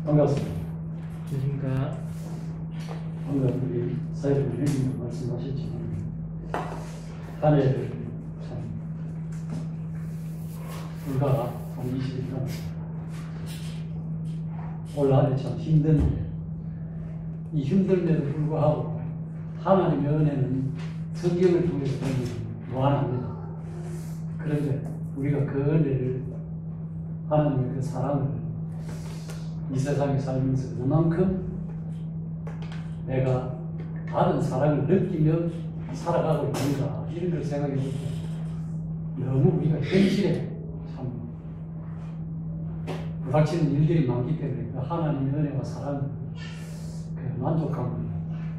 반갑습니다. 안녕하십니까. 방금 우리 사회부 회장님 말씀하셨지만 한 해를 참 불과 한 20일 남았습니다. 올 한 해 참 힘든데 이 힘듦에도 불구하고 하나님의 은혜는 성경을 통해서 보면 무한합니다. 그런데 우리가 그 은혜를 하나님의 그 사랑을 이 세상에 살면서 그만큼 내가 받은 사랑을 느끼며 살아가고 있는가 이런 걸 생각해 볼 때 너무 우리가 현실에 참 부닥치는 일들이 많기 때문에 그 하나님의 은혜와 사랑을 그 만족감을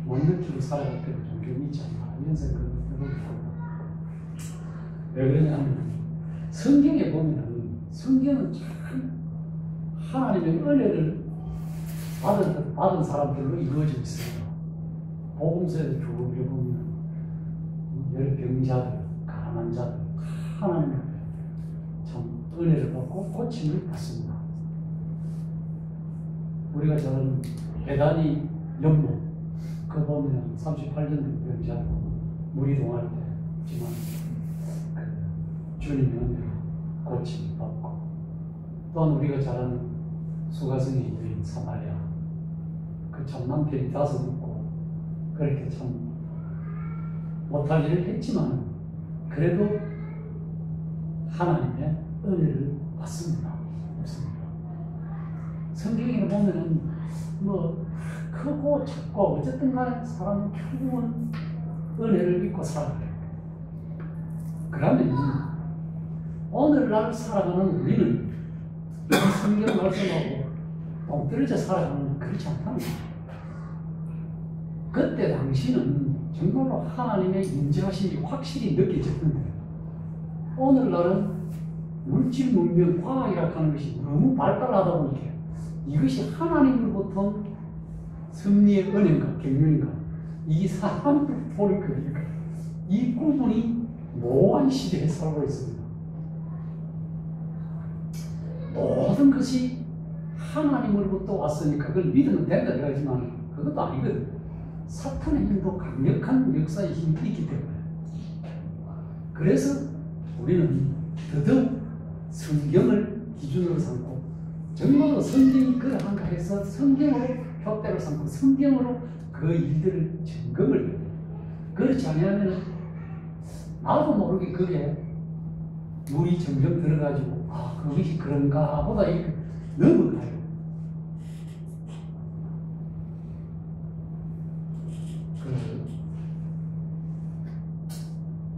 못 느끼고 살아갈 때가 종종 있지 않나 이런 생각을 해봅니다. 왜 그러냐면 성경에 보면은 성경은 참 하나님의 은혜를 받은 사람들로 이루어져 있습니다. 복음서에 쭉 보면 여러 병자들, 가난한 자들 하나님 앞에 참 은혜를 받고 고침을 받습니다. 우리가 저는 대단히 연못 그 보면 38년 병자들 물이 동할 때지만 주님의 은혜로 고침을 받고 또한 우리가 잘 아는 수가성의 여인 사마리아 그 참 남편이 다섯 있고 그렇게 참 못할 일을 했지만 그래도 하나님의 은혜를 받습니다. 없습니다. 성경에 보면은 뭐 크고 작고 어쨌든 간에 사람은 결국은 은혜를 믿고 살아가요. 그러면 오늘날 살아가는 우리는 성경 말씀하고 엉떨어져 살아가는 건 그렇지 않다는 거예요. 그때 당시는 정말로 하나님의 인자하심이 확실히 느껴졌는데 오늘날은 물질, 문명, 과학이라고 하는 것이 너무 발달하다 보니까 이것이 하나님으로부터 섭리의 은혜인가 경륜인가 이게 사람으로 보는 거니까 이 구분이 모호한 시대에 살고 있습니다. 모든 것이 하나님으로부터 왔으니까 그걸 믿으면 된다 그러지만 그것도 아니거든. 사탄의 힘도 강력한 역사의 힘이 있기 때문에 그래서 우리는 더더욱 성경을 기준으로 삼고 정말로 성경이 그러한가 해서 성경으로 표대로 삼고 성경으로 그 일들을 점검을 해요. 그렇지 않으면 나도 모르게 그게 물이 점점 들어가지고 아 그것이 그런가 보다 이렇게 넘어가요.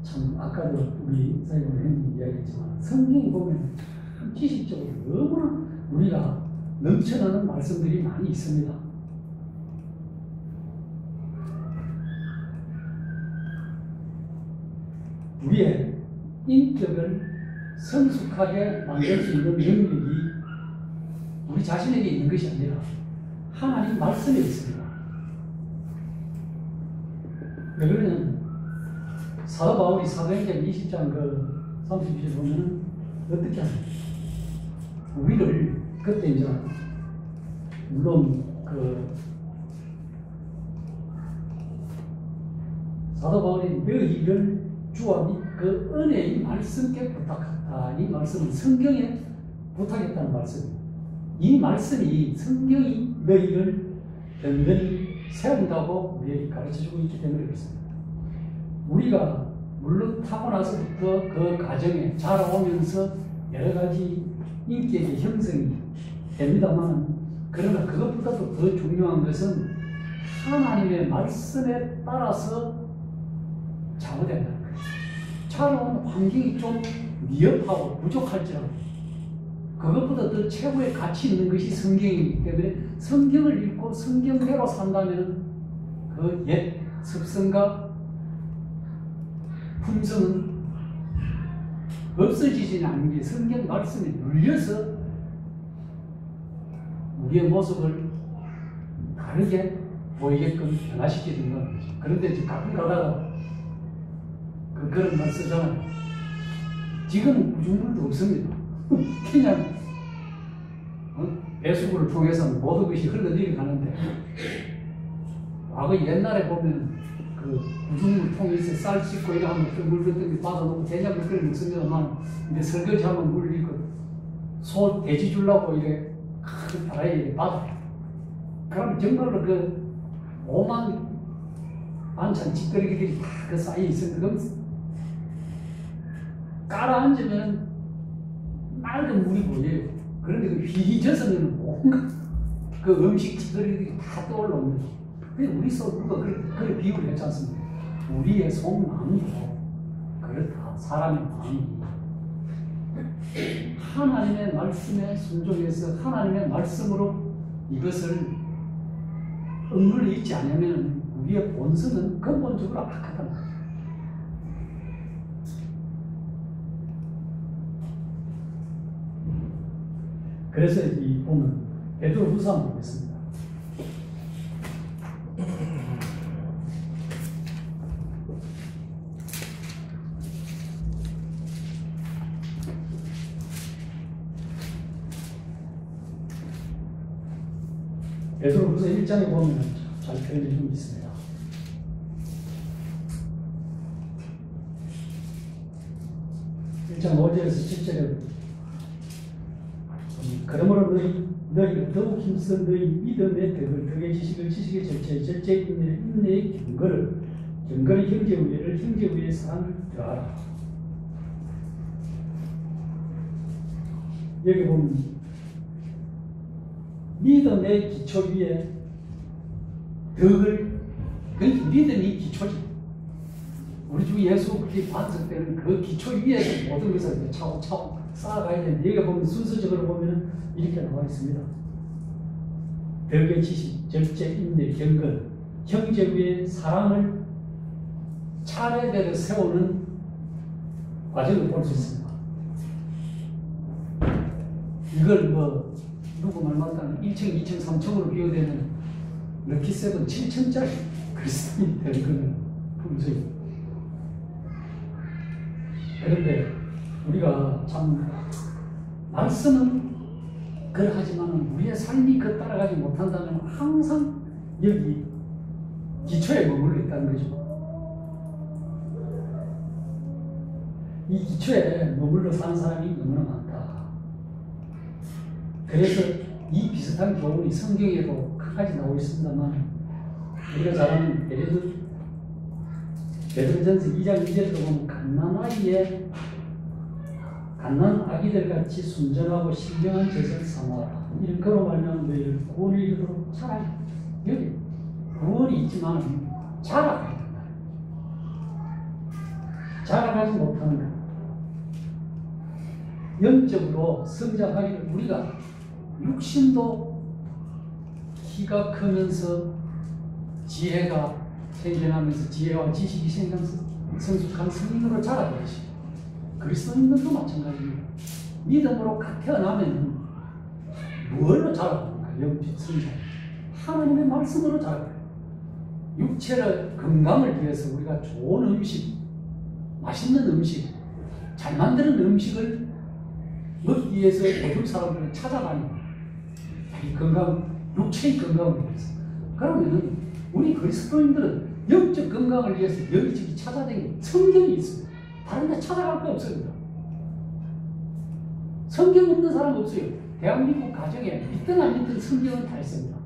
참 아까도 우리 사회부 회장님 이야기했지만 성경에 보면 참 지식적으로 너무나 우리가 넘쳐나는 말씀들이 많이 있습니다. 우리의 인격을 성숙하게 만들 수 있는 능력이 우리 자신에게 있는 것이 아니라 하나님 말씀에 있습니다. 왜 그러냐면 사도 바울이 사도행전 20장 그 32절 보면 어떻게 하냐 우리를 그때 이제 물론 그 사도 바울이 너희를 주와 그 은혜의 말씀께 부탁했다. 이 말씀은 성경에 부탁했다는 말씀입니다. 이 말씀이 성경이 너희를 든든히 세운다고 우리에게 가르쳐주고 있기 때문에 그렇습니다. 우리가 물론 타고나서부터 그 가정에 자라오면서 여러 가지 인격의 형성이 됩니다만 그러나 그것보다도 더 중요한 것은 하나님의 말씀에 따라서 좌우된다는 거예요. 자라온 환경이 좀 미흡하고 부족할지라도 그것보다 더 최고의 가치 있는 것이 성경이기 때문에 성경을 읽고 성경대로 산다면 그 옛 습성과 품성은 없어지지는 않는 게 성경 말씀에 눌려서 우리의 모습을 다르게 보이게끔 변화시켜 준다는 거죠. 그런데 이제 가끔 가다가 그런 말 쓰잖아요. 지금은 구중물도 없습니다. 그냥 배수구를 통해서 모든 것이 흘러내려가는데 과거 옛날에 보면 그 구중물 통해서 쌀 씻고 이래 하면 물 같은 게 받아놓고 된장을 끓여 먹습니다만 이제 설거지하면 물 이거 소 돼지 주려고 이래 큰 다라이에 받아. 그럼 정말로 그 오만 반찬 짓거리들이 다 그 쌓여 있으면 그럼 깔아 앉으면 맑은 물이 보여요. 그런데 그 휘져서는 뭔가 그 음식 짓거리들이 다 떠올라옵니다. 근데 우리 속으로 그래 비유를 했지 않습니까? 우리의 속마음도 그렇다. 사람의 마음이 하나님의 말씀에 순종해서 하나님의 말씀으로 이것을 응을 잊지 않으면 우리의 본성은 근본적으로 악하다. 그래서 이 보면 베드로후서 한번 보겠습니다. 베드로후서 1장에 보면 잘 표현해 좀 있습니다. 장 5절에서 7절에 그러므로 너희가 더욱 힘써 너희 믿음의 덕을 덕의 지식을 지식의 절제의 절제의 인내의 경거를 형제 우애를 형제 우애의 사랑을 더하라. 여기 보면 믿음의 기초 위에 덕을 그러니까 믿음이 기초지. 우리 주 예수 그리스도 받았을 때는 그 기초 위에서 모든 것을 차곡차곡 쌓아가야 되는데 여기 보면 순서적으로 보면 이렇게 나와 있습니다. 덕의 지식, 절제, 인내, 경건, 형제 위에 사랑을 차례대로 세우는 과정을 볼 수 있습니다. 이걸 뭐 누구 말마다 1층, 2층, 3층으로 비교되는 럭키세븐 7층짜리 그리스도인이 되는 거는 풍수입니다. 그런데 우리가 참 말씀은 그러하지만 우리의 삶이 그 따라가지 못한다면 항상 여기 기초에 머물러 있다는 거죠. 이 기초에 머물러 사는 사람이 너무나 많다. 그래서 이 비슷한 교훈이 성경에도 끝까지 나오고 있습니다만 우리가 잘 아는 베드로전서 2장 2절에도 보면 갓난 아기들 같이 순전하고 신령한 젖을 삼아라. 이런 거로 말하면 너희를 구원에 이르도록 자라라. 여기 구원이 있지만 자라가야 된다. 자라가지 못하는 것. 영적으로 성장하기를 우리가 육신도 키가 크면서 지혜가 생겨나면서 지혜와 지식이 생겨나면서 성숙한 성인으로 자라야지. 그리스도인들도 마찬가지입니다. 믿음으로 각 태어나면 뭘로 자라는가? 영적 성장. 하나님의 말씀으로 자라요. 육체의 건강을 위해서 우리가 좋은 음식, 맛있는 음식, 잘 만드는 음식을 먹기 위해서 모든 사람들을 찾아다니고 이 건강, 육체의 건강을 위해서. 그러면 우리 그리스도인들은 영적 건강을 위해서 여기저기 찾아다니는 성경이 있습니다. 다른 데 찾아갈 거 없습니다. 성경 없는 사람 없어요. 대한민국 가정에 믿든 안 믿든 성경은 다 있습니다.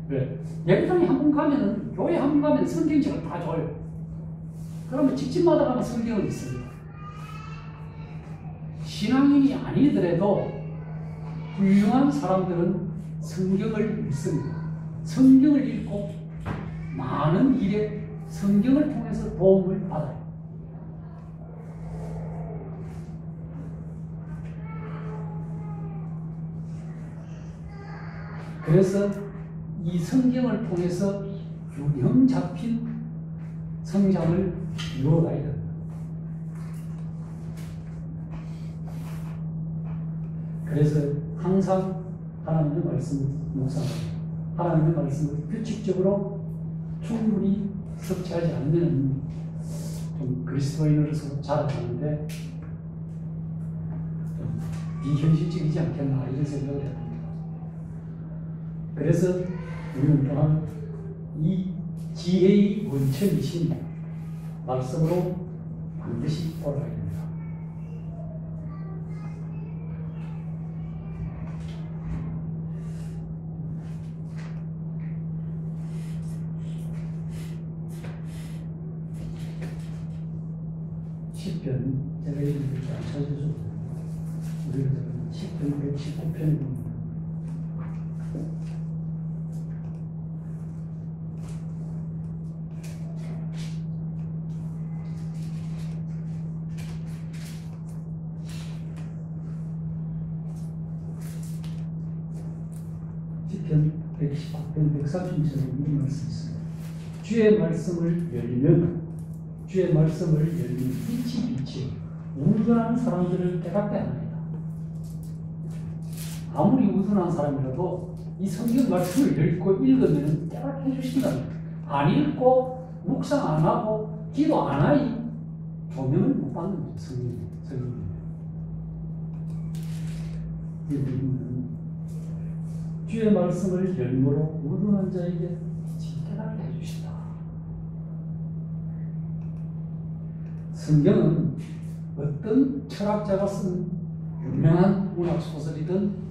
왜? 예배당에 한 번 가면은, 교회 한 번 가면 성경책을 다 줘요. 그러면 집집마다 가면 성경은 있습니다. 신앙인이 아니더라도 훌륭한 사람들은 성경을 읽습니다. 성경을 읽고 많은 일에 성경을 통해서 도움을 받아요. 그래서 이 성경을 통해서 균형 잡힌 성장을 이루어가야 됩니다. 그래서 항상 하나님의 말씀을 묵상하고 하나님의 말씀을 규칙적으로 충분히 섭취하지 않는 좀 그리스도인으로서 자라가는데 좀 비현실적이지 않겠나 이런 생각을 해봅니다. 그래서 우리는 또한 이 지혜의 원천이신 말씀으로 반드시 돌아가야 됩니다. 시편 제가 이름을 잘 찾아주고 우리는 시편 119편입니다. 시편 119편 130절에 이런 말씀이 있습니다. 주의 말씀을 열면 빛이 우둔한 사람들을 깨닫게 합니다. 아무리 우둔한 사람이라도 이 성경 말씀을 읽고 읽으면 깨닫게 해주신다는 거예요. 안 읽고 묵상 안 하고 기도 안 하니 조명을 못 받는 거죠. 성경이. 주의 말씀을 열므로 우둔한 자에게 깨닫게 해주신다. 성경은 어떤 철학자가 쓴 유명한 문학 소설이든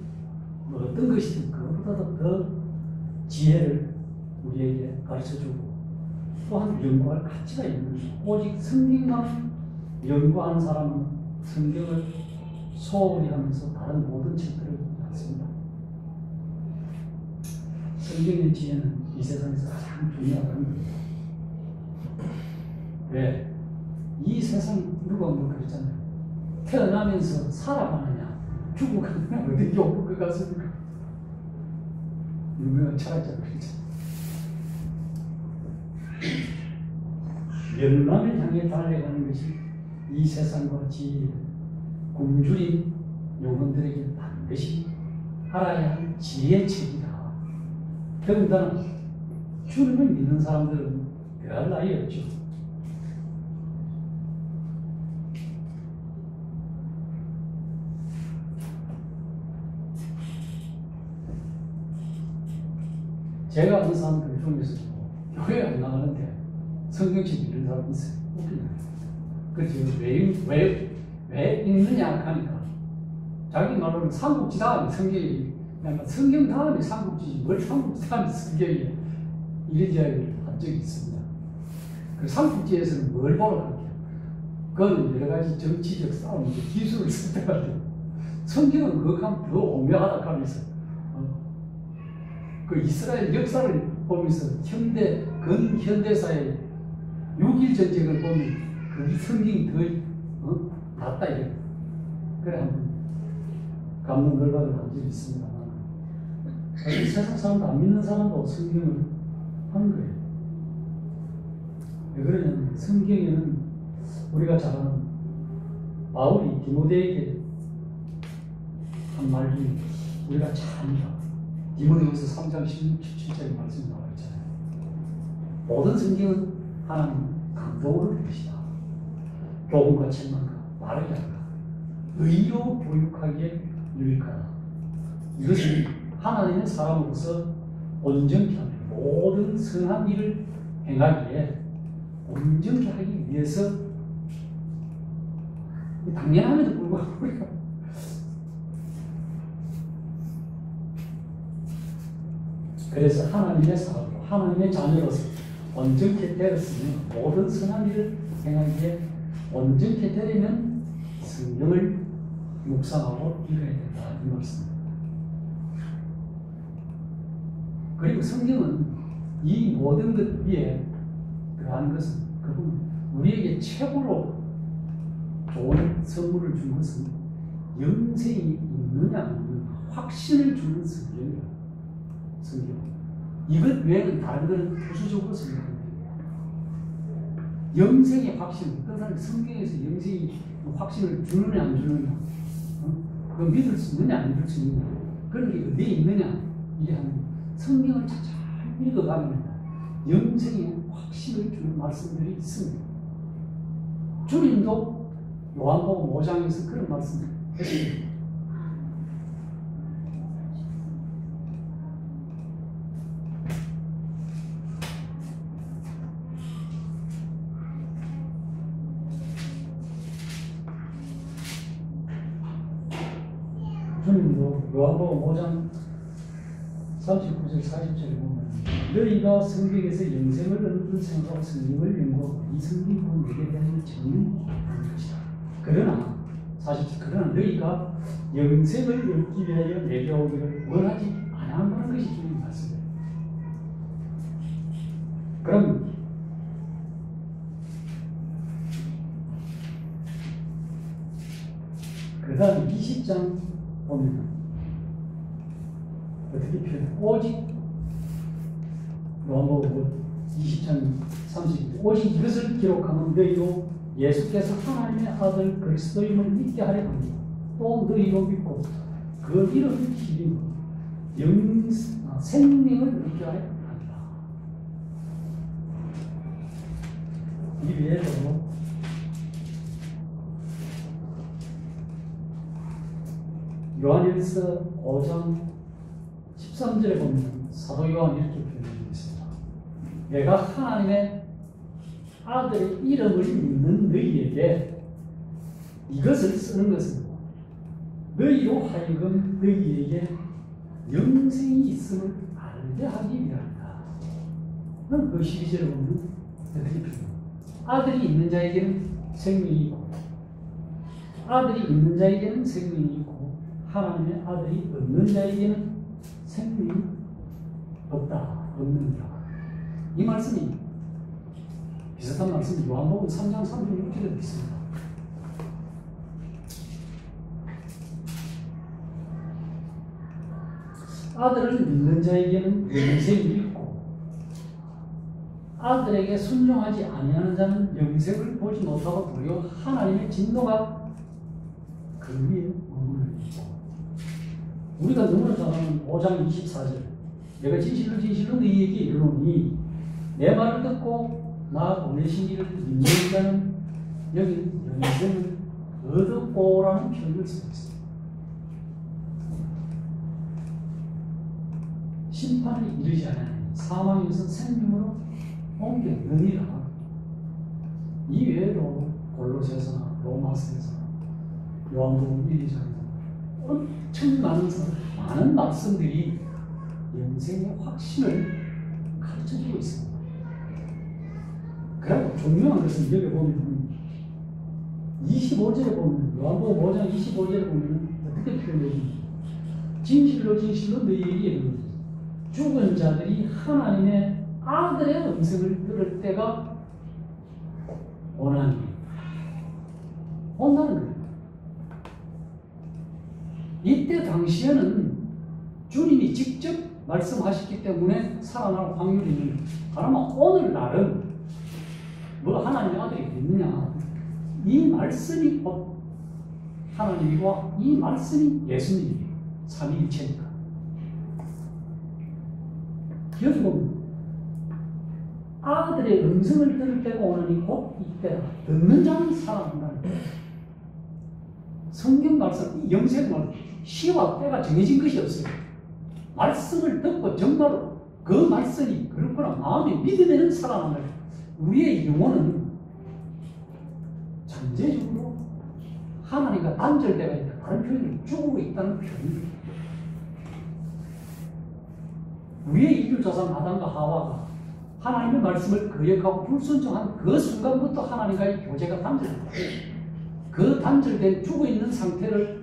어떤 것이든 그것보다도 더 지혜를 우리에게 가르쳐주고 또한 연구할 가치가 있는 오직 성경만 연구하는 사람은 성경을 소홀히 하면서 다른 모든 책들을 읽습니다. 성경의 지혜는 이 세상에서 가장 중요하다는 겁니다. 왜? 이 세상 누가 뭐 그랬잖아요. 태어나면서 살아가느냐 죽어가느냐 어디 욕을 것 같습니까? 유명한 철학자가 그랬잖아요. 멸망을 향해 달려가는 것이 이 세상과 지혜 굶주린 영혼들에게 반드시 알아야 할 지혜책이다. 더군다나 주님을 믿는 사람들은 별 나위 없죠. 제가 아는 사람들 중에서도 교회 안 나가는데 성경책 읽는 사람 있어요. 웃기네. 그래서 왜 읽느냐 하니까 자기 말로는 삼국지 다음에 성경이 성경 다음에 삼국지지 뭘 삼국지 다음에 성경이야. 이런 이야기를 한 적이 있습니다. 그 삼국지에서는 뭘 보러 갈게요? 그건 여러 가지 정치적 싸움, 기술을 선택하죠. 성경은 그거 하면 더 오묘하다 하면서 그 이스라엘 역사를 보면서 근현대사의 6.1 전쟁을 보면 그 성경이 더 낫다 이래. 그래 한번 감동 결과를 한 적이 있습니다만 세상 사람도 안 믿는 사람도 성경을 하는 거예요. 왜 그러냐면 성경에는 우리가 잘 아는 바울이 디모데에게 한 말 중에 우리가 잘 압니다. 디모데후서 3장 16, 17절의 말씀이 나와 있잖아요. 모든 성경은 하나님 감동으로 된 것이다. 교훈과 책망과 바르게 하라. 의로 교육하기에 유익하다. 이것은 하나님의 사람으로서 온전케 하며 모든 선한 일을 행하기에 온전케 하기 위해서 당연함에도 불구하고 우리가 그래서 하나님의 사람으로 하나님의 자녀로서 온전케 되었으면 모든 선한 일을 행하기에 온전케 되려면 성경을 묵상하고 읽어야 된다 이 말씀입니다. 그리고 성경은 이 모든 것 위에 들어가는 것은 그분 우리에게 최고로 좋은 선물을 준 것은 영생이 있느냐 없느냐 확신을 주는 성경이에요. 성경. 이것 외에는 다른 것은 부수적으로 생각합니다. 영생의 확신, 어떤 사람이 성경에서 영생의 확신을 주느냐 안 주느냐, 그거 믿을 수 있느냐 안 믿을 수 있느냐, 그런 게 어디에 있느냐 이래 하는 성경을 잘 읽어가면 영생의 확신을 주는 말씀들이 있습니다. 주님도 요한복음 5장에서 그런 말씀을 했습니다. 주님도 요한복음 5장 39절 40절에 보면 너희가 성경에서 영생을 얻는 생각하고 성경을 연구하고 이 성경은 내게 대한 증인이 하는 것이다. 그러나 40절 그러나 너희가 영생을 얻기 위하여 내게 오기를 원하지 않아하는 것이 주님 말씀이에요. 그럼 그 다음 20장 보면 어떻게 표현해? 오직 요한복음 20장 30절 오직 이것을 기록하면 너희도 예수께서 하나님의 아들 그리스도임을 믿게 하려 합니다. 또 너희로 믿고 그 이름을 기리고 생명을 믿게 하려 합니다. 이 외에도 요한일서 5장 13절에 보면 사도 요한이 이렇게 표현하고 있습니다. 내가 하나님의 아들의 이름을 믿는 너희에게 이것을 쓰는 것은 너희로 하여금 너희에게 영생이 있음을 알게 하기 위함이다. 그 12절에 보면 어떻게 표현합니다. 아들이 있는 자에게는 생명이 있고 아들이 있는 자에게는 생명이 있고 하나님의 아들이 없는 자에게는 생명이 없다. 없는다. 이 말씀이 비슷한 말씀이 요한복음 3장 36절에 있습니다. 아들을 믿는 자에게는 영생이 있고 아들에게 순종하지 아니하는 자는 영생을 보지 못하고 도리어 하나님의 진노가 그 위에 머무르고 있고 우리가 너무나 잘 아는 5장 24절 내가 진실로 진실로 너희에게 이르노니 내 말을 듣고 나 보내신 이를 믿는 자는 여기 영생을 얻었고라는 표현을 쓰고 있습니다. 심판이 이르지 않으니 사망에서 생명으로 옮겨느니라. 이 외에도 골로새서나 로마서에서 요한복음 1, 2장에서 엄청 많은 말씀들이 영생의 확신을 가르쳐주고 있습니다. 그리고 중요한 것은 여기 보면 25절에 보면 요한복음 5장 25절에 보면 어떻게 표현되지? 진실로 진실로 너희에게 이르노니 죽은 자들이 하나님의 아들의 음성을 들을 때가 오나니 온다는 거예요. 이때 당시에는 주님이 직접 말씀하셨기 때문에 살아날 확률이 있는 거예요. 그러나 오늘날은 뭐 하나님의 아들이 있느냐? 이 말씀이 곧 하나님이고 이 말씀이 예수님이에요. 삼위일체니까. 여기 보면 아들의 음성을 들을 때가 오느니 곧 이때라. 듣는 자는 살아난다는 거예요. 성경 말씀, 영생 말씀, 시와 때가 정해진 것이 없어요. 말씀을 듣고 정말로 그 말씀이 그렇구나 마음에 믿으면 살아난다. 우리의 영혼은 전제적으로 하나님과 단절되어 있다. 다른 표현을 죽고 있다는 표현입니다. 우리의 이주조상 아담과 하와가 하나님의 말씀을 거역하고 불순종한 그 순간부터 하나님과의 교제가 단절된다. 그 단절된 죽어있는 상태를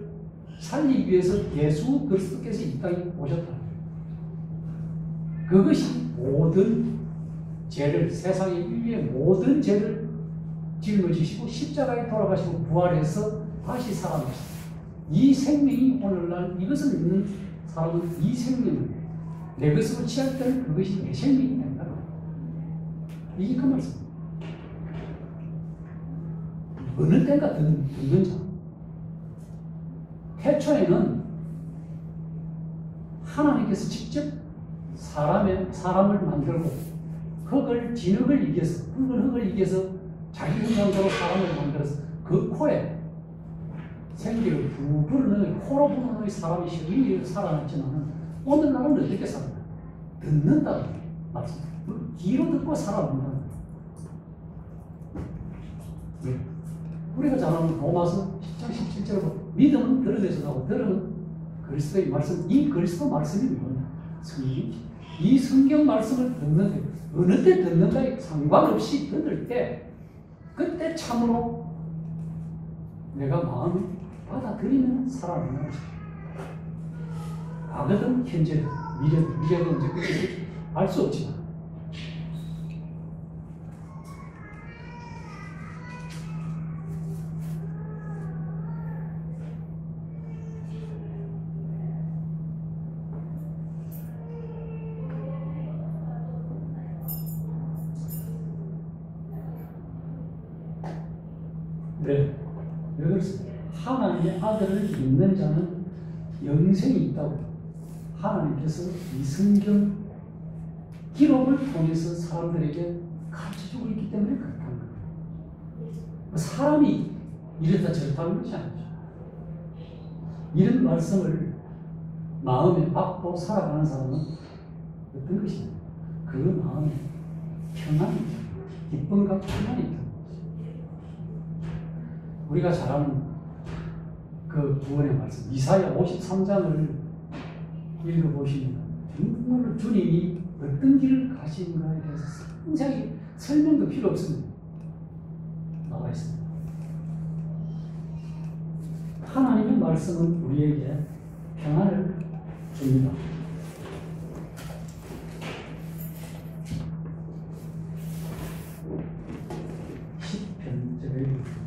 살리기 위해서 예수 그리스도께서 이 땅에 오셨다. 그것이 모든 죄를, 세상의 위의 모든 죄를 짊어지시고 십자가에 돌아가시고 부활해서 다시 살아나셨다. 이 생명이 오늘날 이것을 믿는 사람은 이 생명을 내 것으로 취할 때는 그것이 내 생명이 된다. 이게 그 말씀입니다. 어느 때가 듣는 자. 태초에는 하나님께서 직접 사람을 만들고 흙을, 진흙을 이겨서, 붉은 흙을 이겨서 자기 형상대로 사람을 만들어서 그 코에 생기를 두 불어넣어 코로 불어넣어 사람이 시원히 살아났지만 오늘날은 어떻게 살아나? 듣는다는 말씀. 귀로 듣고 살아난다는 거예요. 우리가 잘 아는 로마서 10장 17절에 믿음은 들음에서 나고 들음은 그리스도의 말씀, 이 그리스도 말씀이 뭐냐? 성경이지. 이 성경 말씀을 듣는데 어느 때 듣는가에 상관없이 듣을 때 그때 참으로 내가 마음에 받아들이면 살아나는 거죠. 과거든 현재든 미래든 언제든지 알 수 없지만 네, 왜 그렇습니까? 하나님의 아들을 믿는 자는 영생이 있다고 하나님께서 이 성경 기록을 통해서 사람들에게 가르쳐주고 있기 때문에 그렇다는 거예요. 사람이 이랬다 저랬다 하는 것이 아니죠. 이런 말씀을 마음에 받고 살아가는 사람은 어떤 것이냐? 그 마음에 평안이 있다. 기쁨과 평안이 있다. 우리가 잘 아는 그 구원의 말씀, 이사야 53장을 읽어보시면 정말 주님이 어떤 길을 가신가에 대해서 상세하게 설명도 필요 없습니다. 나와 있습니다. 하나님의 말씀은 우리에게 평안을 줍니다. 시편 제가 읽어볼게요.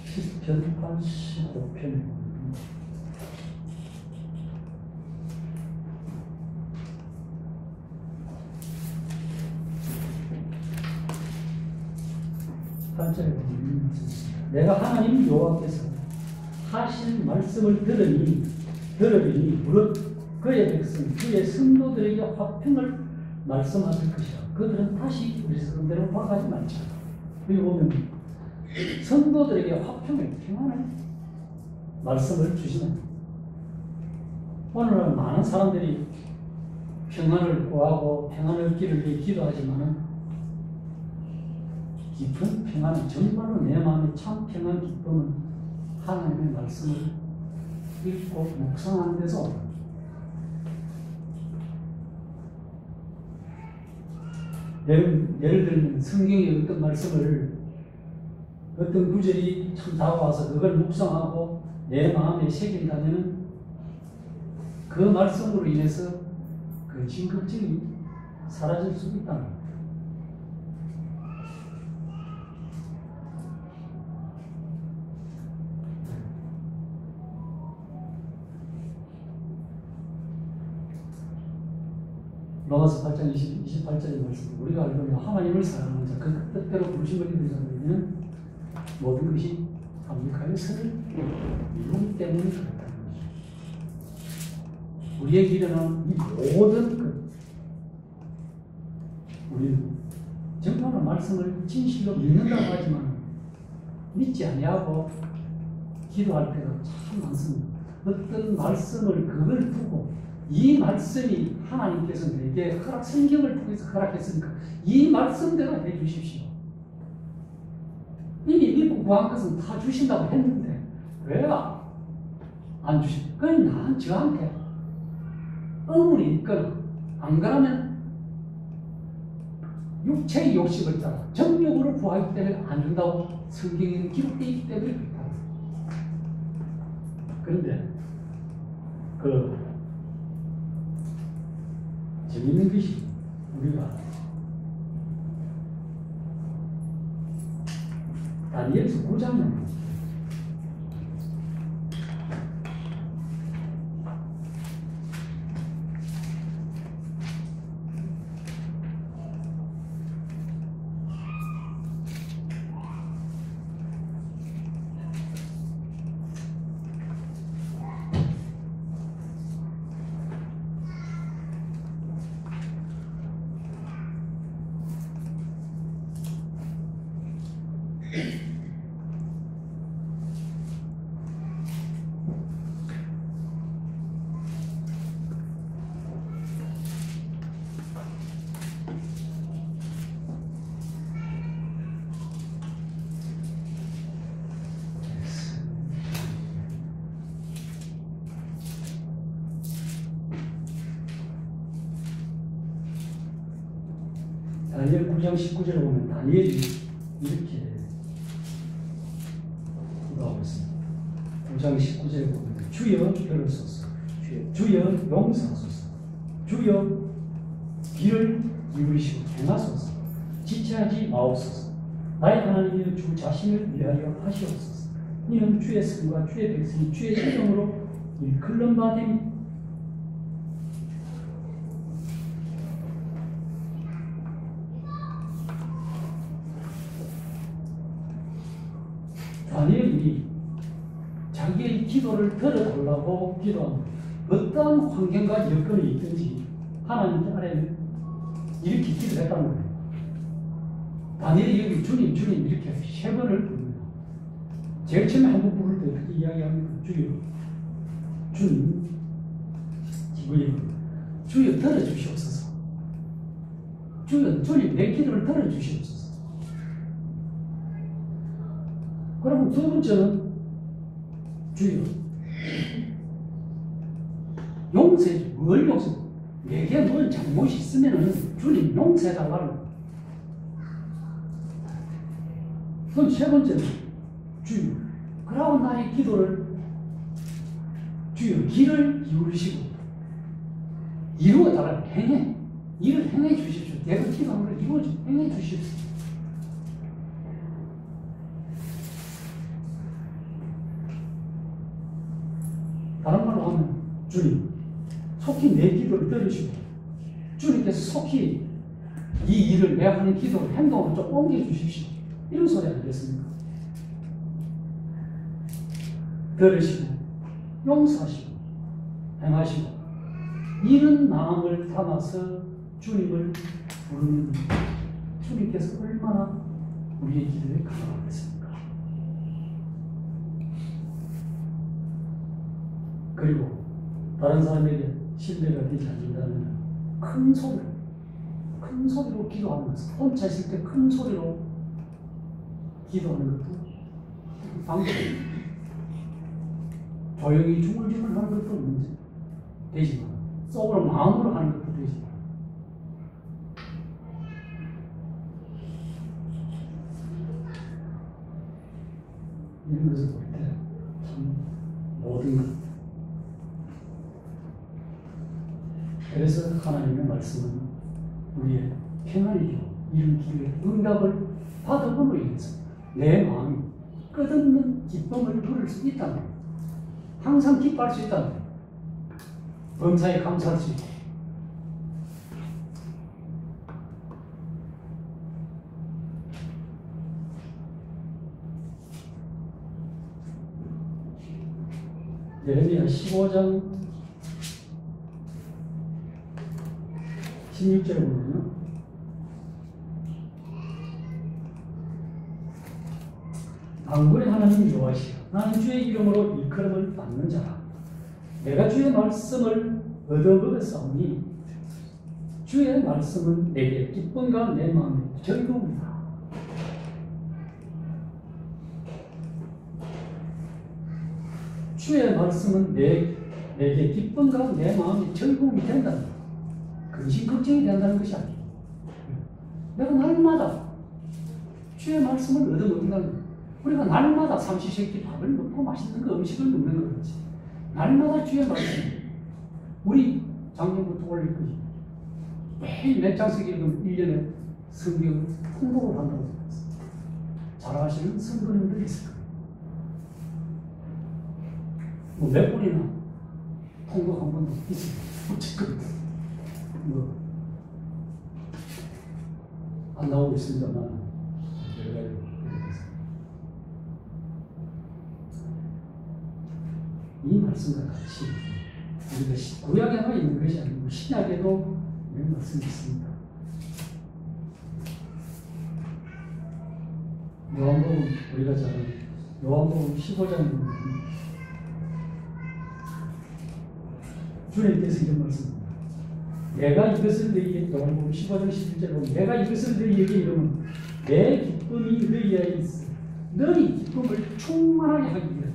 시편 85편 내가 하나님 여호와께서 하신 말씀을 들으니 무릇 그의 백성 그의 성도들에게 화평을 말씀하실 것이라. 그들은 다시 우리 성대로 돌아가지 말자. 여기 보면 성도들에게 화평을 평안을 말씀을 주시는 오늘날 많은 사람들이 평안을 구하고 평안을 얻기를 위해 기도하지만은 깊은 평안은 정말로 내 마음에 참 평안 기쁨은 하나님의 말씀을 읽고 묵상하는 데서 옵니다. 예를 들면 성경의 어떤 말씀을 어떤 구절이 참 다가와서 그걸 묵상하고 내 마음에 새긴다면 그 말씀으로 인해서 그 진급증이 사라질 수 있다는 거예요. 로마서 8장 28절의 말씀, 우리가 알고 하나님을 사랑하는 자, 그 뜻대로 부르심을 입은 자들에게는 모든 것이 합력하여 선을 이루기 때문에 그렇다는 거죠. 우리에게 일어나는 이 모든 것, 우리는 정말로 말씀을 진실로 믿는다고 하지만 믿지 아니하고 기도할 때가 참 많습니다. 어떤 말씀을 그걸 두고 이 말씀이 하나님께서 내게 성경을 통해서 허락했으니까 이 말씀대로 해주십시오. 이미 믿고 구한 것은 다 주신다고 했는데 왜 안 주십니까? 그건 난 저한테 의문이 있거나 안 그러면 육체의 욕심을 따라 정욕으로 구하기 때문에 안 준다고 성경에는 기록되어 있기 때문에 그렇다. 그런데 재밌는 것이 우리가 다니엘서 9장을 다니엘 9장 19절에 보면 다니엘이 이렇게 기도하고 있습니다. 9장 19절에 보면 주여 들으소서, 주여 용서하소서, 주여 귀를 기울이시고 행하소서, 지체하지 마옵소서, 나의 하나님이여 주 자신을 위하여 하시옵소서. 이는 주의 성과 주의 백성이 주의 이름으로 일컬는 바 되니 다니엘이 자기의 기도를 들어달라고 기도합니다. 어떠한 환경과 여건이 있든지 하나님 아래는 이렇게 기도했다는 거예요. 다니엘이 여기 주님 주님 이렇게 3번을 부릅니다. 제일 처음에 한 번 부를 때 어떻게 이야기합니까? 주여 주님 주여 들어주시옵소서. 주여 주님 내 기도를 들어주시옵소서. 그러면 두 번째는 주여 용서해. 뭘 용서해? 내게 뭘 잘못이 있으면 주님 용서해달라고. 그럼 세 번째는 주여 그러고 나의 기도를 주여 귀를 기울이시고 이루어달라고. 행해. 일을 행해 주십시오. 내가 기도한 걸 이루어 행해 주십시오. 다른 말로 하면 주님 속히 내 기도를 들으시고 주님께서 속히 이 일을 내가 하는 기도를 행동으로 좀 옮겨주십시오. 이런 소리 아니겠습니까? 들으시고 용서하시고 행하시고 이런 마음을 담아서 주님을 부르는 주님께서 얼마나 우리의 기도에 감화하겠습니까? 그리고 다른 사람에게 신뢰가 되지 않는다면 큰 소리로 기도하면서 혼자 있을 때 큰 소리로 기도하는 것도 방법입니다. 조용히 중얼중얼 하는 것도 문제 되지만 속으로 마음으로 하는 것도 되지만 이런 것을 볼 때 참 모든 것. 그래서 하나님의 말씀은 우리의 평안이요 이런 기회에 응답을 받아봄으로 인해서 내 마음이 끝없는 기쁨을 누릴 수 있다는 거예요. 항상 기뻐할 수 있다는 거예요. 범사에 감사할 수 있고. 예레미야 15장 16절에 보면요. 만군의 하나님 여호와시여 나는 주의 이름으로 일컬음을 받는 자라. 내가 주의 말씀을 얻어먹었사오니 주의 말씀은 내게 기쁨과 내 마음의 즐거움이다. 주의 말씀은 내게 기쁨과 내 마음의 즐거움이 된다는 것. 근심 걱정이 된다는 것이 아니에요. 내가 날마다 주의 말씀을 얻어먹는다는 거예요. 우리가 날마다 삼시세끼 밥을 먹고 맛있는 그 음식을 먹는 것 그렇지. 날마다 주의 말씀. 우리 작년부터 올릴거지. 매일 몇 장씩 읽으면 1년에 성경을 통독을 한다고 생각했어요. 잘하시는 성도님들이 있을 거예요. 뭐 몇 번이나 통독 한 번도 있어요. 어쨌든 안 나오고 있습니다만 이 말씀과 같이 우리가 구약에만 있는 것이 아니고 신약에도 이런 말씀이 있습니다. 요한복음 우리가 잘 아는 요한복음 15장에 보면 주님께서 이런 말씀입니다. 내가 이것을 너희에게 요한복음 15장 11절에 보면 내가 이것을 너희에게 이르면 내 기쁨이 너희 안에 있어 너희 기쁨을 충만하게 하기 위하여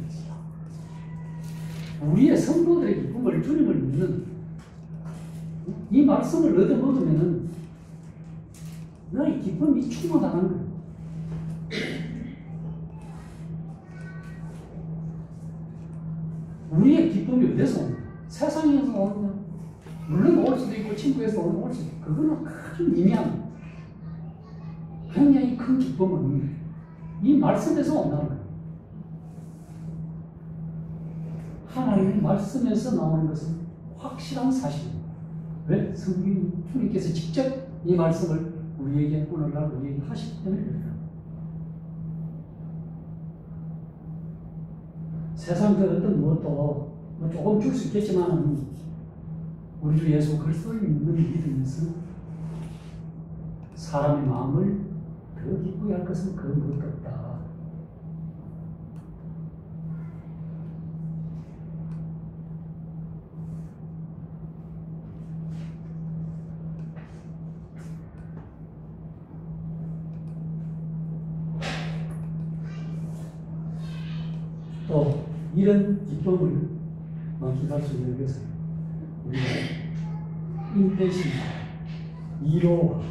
우리의 성도들의 기쁨을 주님을 믿는 이 말씀을 얻어먹으면 너의 기쁨이 충만하다는 거예요. 우리의 기쁨이 어디서 오냐? 세상에서 오느냐? 물론 올 수도 있고 친구에서 올 수도 있고 그거는 아주 미미한 굉장히 큰 기쁨은 이 말씀에서 온다는 거예요. 하나님의 말씀에서 나오는 것은 확실한 사실입니다. 왜? 성경 주님께서 직접 이 말씀을 우리에게 오늘날 우리에게 하시기 때문에 그래요. 세상 그 어떤 무엇도 조금 줄 수 있겠지만 우리 주 예수 그리스도를 믿는 믿으면서 사람의 마음을 더 기쁘게 할 것은 그 무엇도 없다. 또 이런 기쁨을 만끽할 수 있는 것은 우리가 인내심, 이로와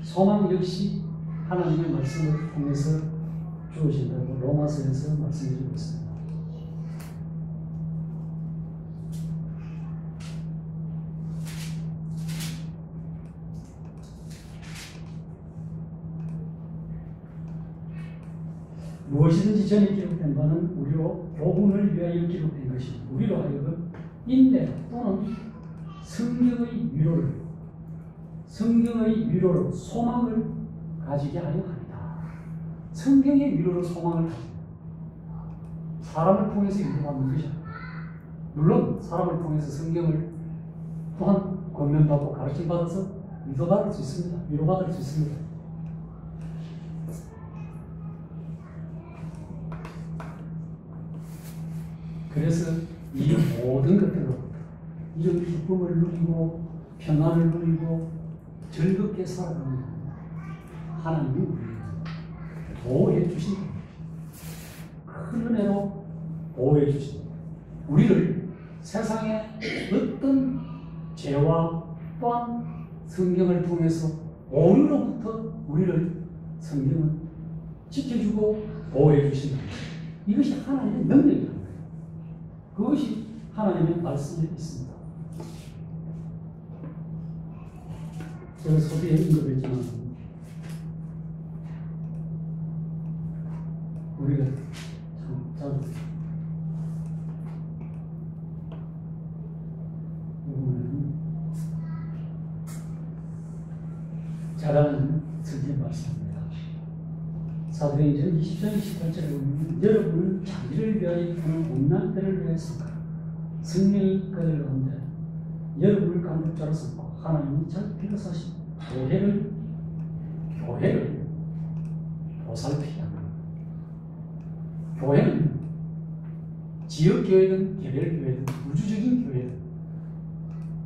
소망 역시 하나님의 말씀을 통해서 주어진다고 로마서에서 말씀해 주고 있습니다. 무엇이든지 전에 기록된 바는 우리로 교훈을 위하여 기록된 것입니다. 우리로 하여금 인내 또는 성경의 위로로 소망을 가지게 하려 합니다. 성경의 위로로 소망을 가지고 사람을 통해서 위로받는 것이 아닙니다. 물론 사람을 통해서 성경을 또한 권면받고 가르침받아서 위로받을 수 있습니다. 위로받을 수 있습니다. 그래서 이 모든 것들로부터 이런 기쁨을 누리고 평안을 누리고 즐겁게 살아가는 하나님이 우리를 보호해 주신 겁니다. 큰 은혜로 보호해 주십니다. 우리를 세상의 어떤 죄와 또한 성경을 통해서 오류로부터 우리를 성경은 지켜주고 보호해 주신다. 이것이 하나님의 능력입니다. 그것이 하나님의 말씀에 있습니다. 제가 소비에 언급했지만 우리가 참 자주 잘하는 성경 말씀입니다. 사도행전 20장 28절에 보면 여러분은 자기를 위하여 또는 온난 때를 위하여 삼가 성령이 그들 가운데 여러분을 감독자로 삼고 하나님이 잘 필요하신 교회를 보살피라. 교회는 지역교회든 개별교회든 우주적인 교회든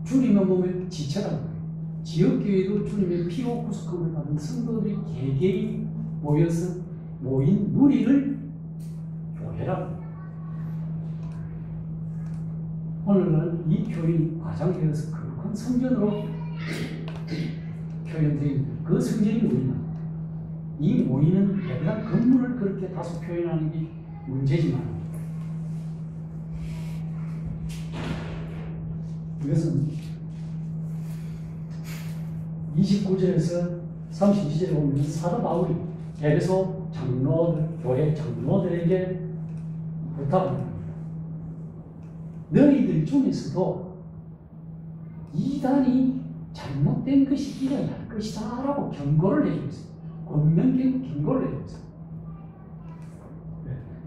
주님의 몸의 지체라는 거예요. 지역교회도 주님의 피로 구속함을 받은 성도들이 개개인 모여서 모인 무리를 교회라고. 오늘날 이 교인이 과장되어서 거룩한 성전으로 표현되어 있는 그 성전이 뭐냐? 이 모이는 예배당 건물을 그렇게 다소 표현하는 게 문제지만 이것은 29절에서 32절에 보면 사도 바울이 에베소 장로들, 교회 장로들에게 부탁합니다. 너희들 중에서도 이단이 잘못된 것이 일어날 것이다 라고 경고를 해주고 있어요. 권면경고를 해주고 있어요.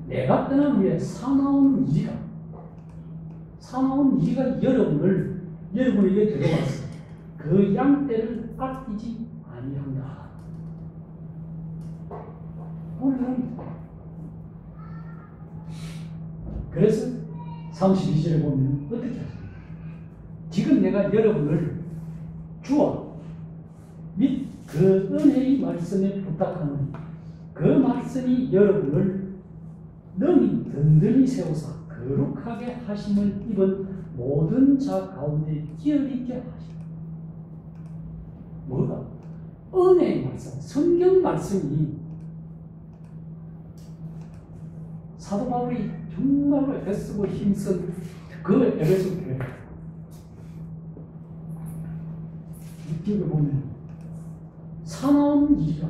내가 떠난 후에 사나운 이리가 여러분에게 들어와서 그 양떼를 아끼지 아니한다. 오늘은 그래서 32절에 보면 어떻게 하죠? 지금 내가 여러분을 주와 및 그 은혜의 말씀에 부탁하는 그 말씀이 여러분을 능히 든든히 세우사 거룩하게 하심을 입은 모든 자 가운데 끼어 있게 하시라. 뭐가? 은혜의 말씀, 성경 말씀이 사도 바울이 정말로 애쓰고 힘쓴 그 에베소 교회 느끼게 보면 사나운 일이라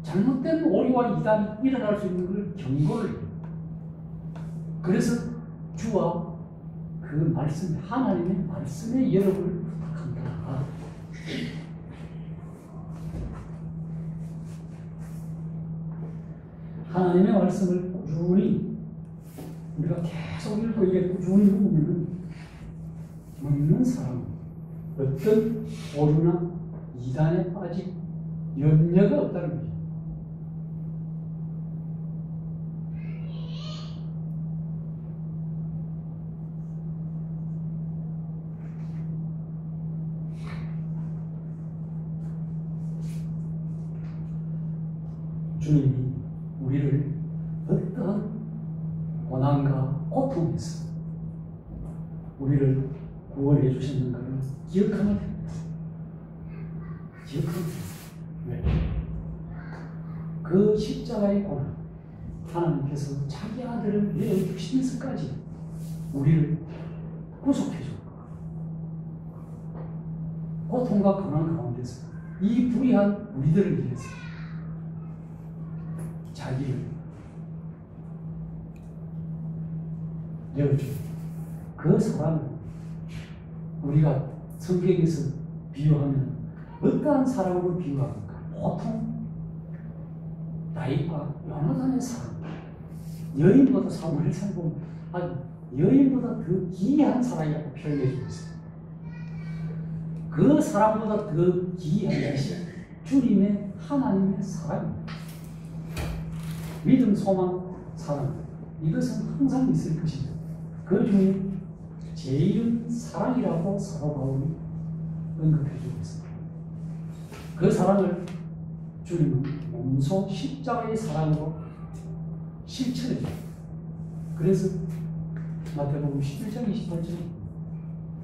잘못된 오류와 이단이 일어날 수 있는 걸 경고를 해요. 그래서 주와 그 말씀, 하나님의 말씀의 여러분을 부탁한다. 하나님의 말씀을 꾸준히 우리가 계속 읽고 이게 꾸준히 보면 먹는 사람은 어떤 오류나 이단에 빠질 염려가 없다는 거죠. 주님이 우리를 어떠한 고난과 고통에서 우리를 구원해 주셨는가를 기억하면 됩니다. 기억하면 됩니다. 왜? 그 십자가의 고난, 하나님께서 자기 아들을 내어주시면서까지 우리를 구속해 줬고, 고통과 고난 가운데서 이 불의한 우리들을 위해서 자기를 내어준 그 사랑을 우리가 성경에서 비유하면 어떠한 사랑으로 비유합니까? 보통 다윗과 요나단의 사랑, 여인보다 사무엘 살고 여인보다 더 기이한 사랑이라고 표현해 주고 있습니다. 그 사랑보다 더 기이한 것이 주님의 하나님의 사랑입니다. 믿음, 소망, 사랑, 이것은 항상 있을 것입니다. 그 중에 제일은 사랑이라고 사도 바울이 언급해 주고 있습니다. 그 사랑을 주님은 몸소 십자가의 사랑으로 실천해 줍니다. 그래서 마태복음 11장 28절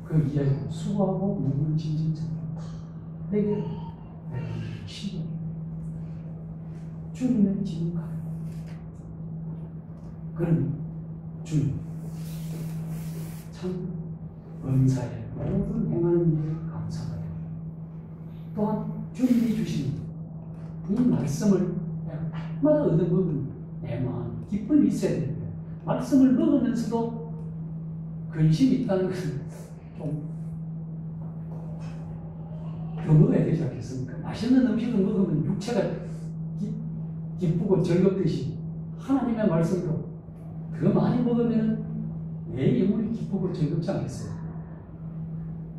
그 이야기를 수고하고 몸을 짐진 자들 내게 내가 쉬게 주님의 짐을 가요. 그러니 주님 참 은사에 모든 행하는 일에 감사하여 또한 주님이 주신 이 말씀을 날마다 얻어먹는 내 마음 기쁨이 있어야 되는데 말씀을 먹으면서도 근심이 있다는 것은 좀 더 먹어야 되지 않겠습니까? 맛있는 음식을 먹으면 육체가 기쁘고 즐겁듯이 하나님의 말씀도 더 많이 먹으면 내 영혼이 기쁘고 즐겁지 않겠어요?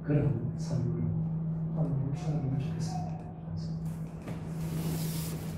그런 삶을 하루를 살아보면 좋겠습니다.